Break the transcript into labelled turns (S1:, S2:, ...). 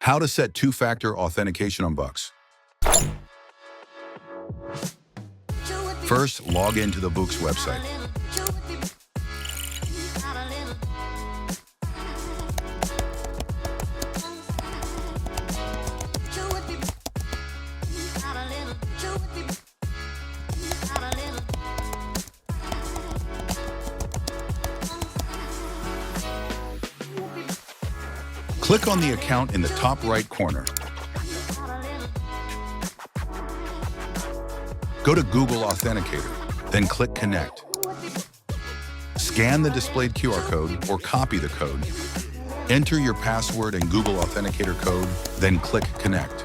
S1: How to set two-factor authentication on VOOX. First, log into the VOOX website. Click on the account in the top right corner. Go to Google Authenticator, then click Connect. Scan the displayed QR code or copy the code. Enter your password and Google Authenticator code, then click Connect.